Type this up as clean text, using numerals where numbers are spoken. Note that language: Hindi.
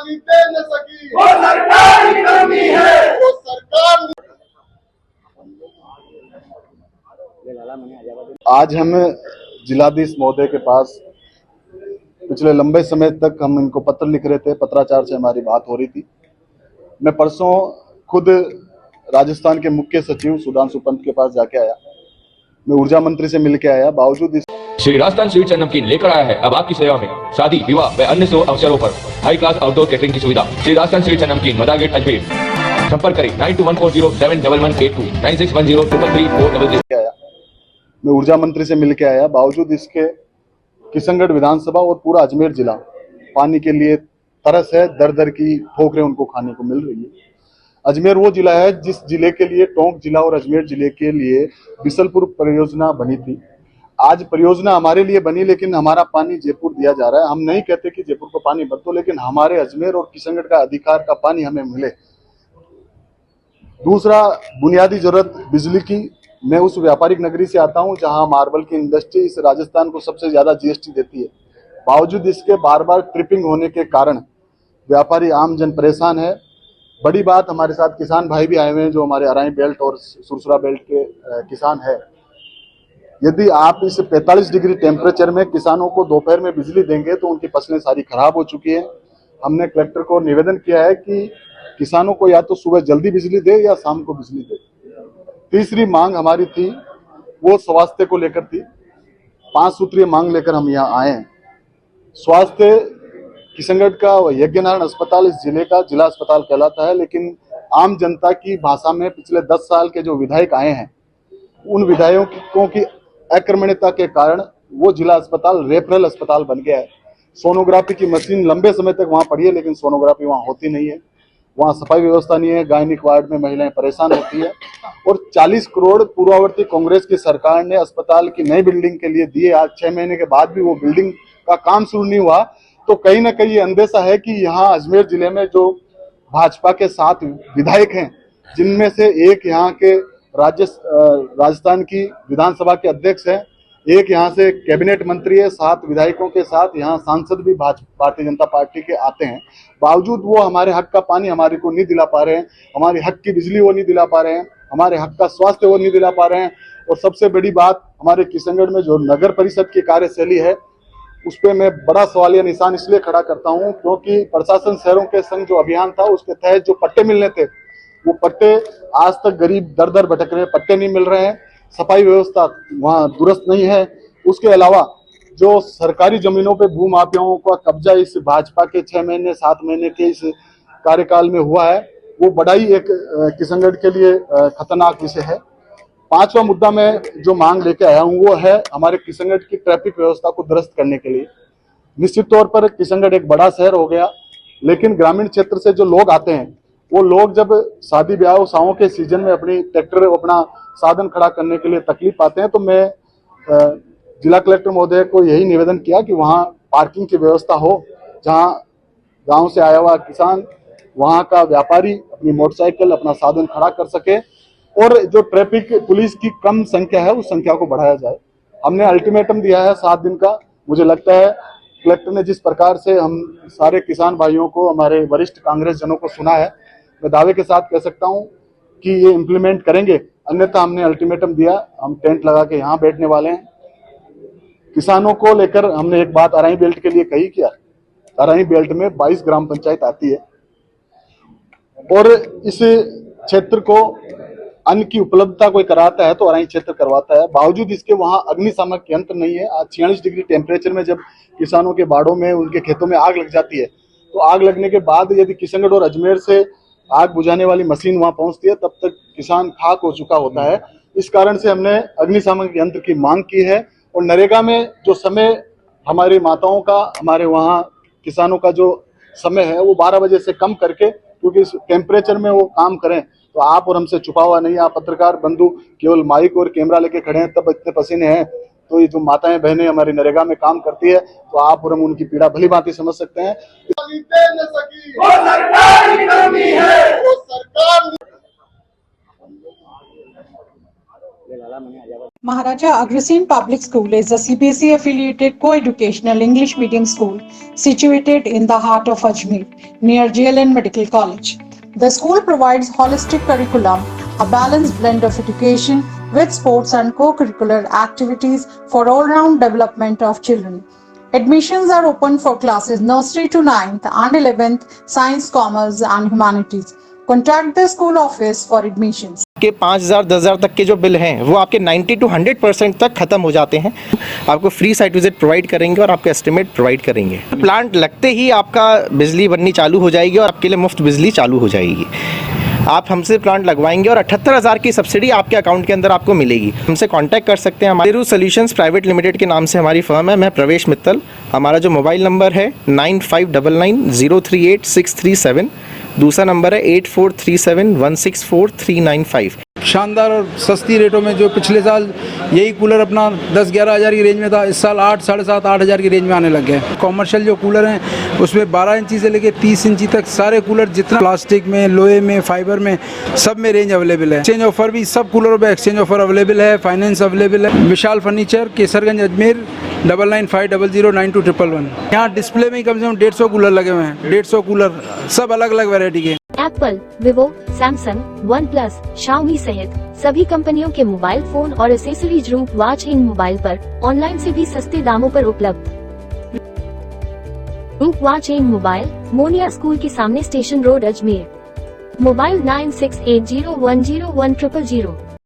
जीते न सकी वो सरकार की कमी है, वो सरकार। आज हम जिलाधीश महोदय के पास पिछले लंबे समय तक हम इनको पत्र लिख रहे थे, पत्राचार से हमारी बात हो रही थी। मैं परसों खुद राजस्थान के मुख्य सचिव सुधांशु पंत के पास जाके आया, मैं ऊर्जा मंत्री से मिलके आया। बावजूद श्री राजस्थान स्वीट्स एंड नमकीन लेकर आया है अब आपकी सेवा में शादी, विवाह व अन्य शुभ अवसरों पर हाई क्लास आउटडोर कैटरिंग की सुविधा। श्री राजस्थान स्वीट्स एंड नमकीन, मदार गेट, अजमेर। संपर्क करें 9214071182 9610333400। मैं ऊर्जा मंत्री से मिलके आया। बावजूद इसके किशनगढ़ विधानसभा और पूरा अजमेर जिला पानी के लिए तरस है, दर दर की ठोकरें उनको खाने को मिल रही है। अजमेर वो जिला है जिस जिले के लिए, टोंक जिला और अजमेर जिले के लिए बिसलपुर परियोजना बनी थी। आज परियोजना हमारे लिए बनी, लेकिन हमारा पानी जयपुर दिया जा रहा है। हम नहीं कहते कि जयपुर को पानी मत दो, लेकिन हमारे अजमेर और किशनगढ़ का अधिकार का पानी हमें मिले। दूसरा, बुनियादी जरूरत बिजली की। मैं उस व्यापारिक नगरी से आता हूं जहां मार्बल की इंडस्ट्री इस राजस्थान को सबसे ज्यादा जीएसटी देती है। बावजूद इसके बार बार ट्रिपिंग होने के कारण व्यापारी आम जन परेशान है। बड़ी बात, हमारे साथ किसान भाई भी आए हुए हैं जो हमारे अराई बेल्ट और सुरसुरा बेल्ट के किसान है। यदि आप इस 45 डिग्री टेम्परेचर में किसानों को दोपहर में बिजली देंगे तो उनकी फसलें सारी खराब हो चुकी हैं। हमने कलेक्टर को निवेदन किया है कि किसानों को या तो सुबह जल्दी बिजली दे या शाम को बिजली दे। तीसरी मांग हमारी थी, वो स्वास्थ्य को लेकर थी। 5 सूत्रीय मांग लेकर हम यहाँ आए हैं। स्वास्थ्य, किशनगढ़ का यज्ञनारायण अस्पताल इस जिले का जिला अस्पताल कहलाता है, लेकिन आम जनता की भाषा में पिछले 10 साल के जो विधायक आए हैं, उन विधायकों की अक्रमण्यता के कारण वो जिला अस्पताल रेफरल अस्पताल बन गया है। सोनोग्राफी की मशीन लंबे समय तक वहां पड़ी है, लेकिन सोनोग्राफी वहां होती नहीं है। वहां सफाई व्यवस्था नहीं है, गायनिक वार्ड में महिलाएं परेशान होती है। और 40 करोड़ पूर्ववर्ती कांग्रेस की सरकार ने अस्पताल की नई बिल्डिंग के लिए दिए। आज 6 महीने के बाद भी वो बिल्डिंग का काम शुरू नहीं हुआ। तो कहीं ना कहीं ये अंदेशा है कि यहाँ अजमेर जिले में जो भाजपा के 7 विधायक हैं, जिनमें से एक यहाँ के राजस्थान की विधानसभा के अध्यक्ष हैं, एक यहाँ से कैबिनेट मंत्री है, 7 विधायकों के साथ यहाँ सांसद भी भारतीय जनता पार्टी के आते हैं। बावजूद वो हमारे हक का पानी हमारे को नहीं दिला पा रहे हैं, हमारे हक की बिजली वो नहीं दिला पा रहे हैं, हमारे हक का स्वास्थ्य वो नहीं दिला पा रहे हैं। और सबसे बड़ी बात, हमारे किशनगढ़ में जो नगर परिषद की कार्यशैली है, उस पर मैं बड़ा सवालिया निशान इसलिए खड़ा करता हूं क्योंकि प्रशासन शहरों के संग जो अभियान था, उसके तहत जो पट्टे मिलने थे, वो पट्टे आज तक गरीब दर दर भटक रहे हैं, पट्टे नहीं मिल रहे हैं। सफाई व्यवस्था वहां दुरुस्त नहीं है। उसके अलावा जो सरकारी जमीनों पे भूमाफियाओं का कब्जा इस भाजपा के 6 महीने 7 महीने के इस कार्यकाल में हुआ है, वो बड़ा ही एक किशनगढ़ के लिए खतरनाक विषय है। 5वां मुद्दा मैं जो मांग लेके आया हूँ वो है हमारे किशनगढ़ की ट्रैफिक व्यवस्था को दुरुस्त करने के लिए। निश्चित तौर पर किशनगढ़ एक बड़ा शहर हो गया, लेकिन ग्रामीण क्षेत्र से जो लोग आते हैं, वो लोग जब शादी ब्याह उत्सवों के सीजन में अपनी ट्रैक्टर अपना साधन खड़ा करने के लिए तकलीफ पाते हैं, तो मैं जिला कलेक्टर महोदय को यही निवेदन किया कि वहाँ पार्किंग की व्यवस्था हो, जहाँ गांव से आया हुआ किसान, वहाँ का व्यापारी अपनी मोटरसाइकिल अपना साधन खड़ा कर सके और जो ट्रैफिक पुलिस की कम संख्या है उस संख्या को बढ़ाया जाए। हमने अल्टीमेटम दिया है 7 दिन का। मुझे लगता है कलेक्टर ने जिस प्रकार से हम सारे किसान भाइयों को, हमारे वरिष्ठ कांग्रेस जनों को सुना है, मैं दावे के साथ कह सकता हूं कि ये इम्प्लीमेंट करेंगे। अन्यथा हमने अल्टीमेटम दिया, हम टेंट लगा के यहाँ बैठने वाले हैं। किसानों को लेकर हमने एक बात अराई बेल्ट के लिए कही कि अराई बेल्ट में 22 ग्राम पंचायत आती है और इस क्षेत्र को अन्न की उपलब्धता कोई कराता है तो अराई क्षेत्र करवाता है। बावजूद इसके वहां अग्निशामक यंत्र नहीं है। आज 46 डिग्री टेम्परेचर में जब किसानों के बाड़ों में, उनके खेतों में आग लग जाती है, तो आग लगने के बाद यदि किशनगढ़ और अजमेर से आग बुझाने वाली मशीन वहां पहुंचती है, तब तक किसान खाक हो चुका होता है। इस कारण से हमने अग्निशामक यंत्र की मांग की है। और नरेगा में जो समय हमारी माताओं का, हमारे वहाँ किसानों का जो समय है, वो 12 बजे से कम करके, क्योंकि इस टेम्परेचर में वो काम करें, तो आप और हमसे छुपा हुआ नहीं, आप पत्रकार बंधु केवल माइक और कैमरा लेके खड़े हैं, तब इतने पसीने हैं। तो ये जो माताएं बहनें हमारी नरेगा में काम करती है, तो आप और हम उनकी पीड़ा भली भांति समझ सकते हैं। वो सरकार की कमी है, वो सरकार Maharaja Agrasen Public School is a CBSE affiliated co-educational English medium school situated in the heart of Ajmer, near JLN Medical College. The school provides holistic curriculum, a balanced blend of education with sports and co-curricular activities for all-round development of children. Admissions are open for classes nursery to 9th and 11th, science, commerce and humanities. Contact the school office for admissions. के 5,000 10,000 तक के जो बिल हैं वो आपके 90 to 100% तक खत्म हो जाते हैं। आपको फ्री साइट विजिट प्रोवाइड करेंगे और आपका एस्टिमेट प्रोवाइड करेंगे। प्लांट लगते ही आपका बिजली बननी चालू हो जाएगी और आपके लिए मुफ्त बिजली चालू हो जाएगी। आप हमसे प्लांट लगवाएंगे और 78,000 की सब्सिडी आपके अकाउंट के अंदर आपको मिलेगी। हमसे कांटेक्ट कर सकते हैं। हमारे सॉल्यूशंस प्राइवेट लिमिटेड के नाम से हमारी फर्म है। मैं प्रवेश मित्तल। हमारा जो मोबाइल नंबर है 9599038637। दूसरा नंबर है 8437164395। शानदार और सस्ती रेटों में जो पिछले साल यही कूलर अपना 10-11 हज़ार की रेंज में था, इस साल 8 साढ़े 7-8 हज़ार की रेंज में आने लग गए। कॉमर्शियल जो कूलर हैं उसमें 12 इंची से लेकर 30 इंची तक सारे कूलर, जितना प्लास्टिक में, लोहे में, फाइबर में, सब में रेंज अवेलेबल है। एक्सचेंज ऑफर भी सब कूलरों पर एक्सचेंज ऑफर अवेलेबल है। फाइनेंस अवेलेबल है। विशाल फर्नीचर, केसरगंज, अजमेर 9950092211। यहाँ डिस्प्ले में ही कम से कम 150 कूलर लगे हुए हैं। 150 कूलर सब अलग अलग वैरायटी के। Apple, Vivo, Samsung, one plus, Xiaomi सहित सभी कंपनियों के मोबाइल फोन और एसेसरीज रूप वॉच इन मोबाइल पर ऑनलाइन से भी सस्ते दामों पर उपलब्ध। रूप watch in mobile, Moniya school के सामने, स्टेशन रोड, अजमेर। मोबाइल 968010100000।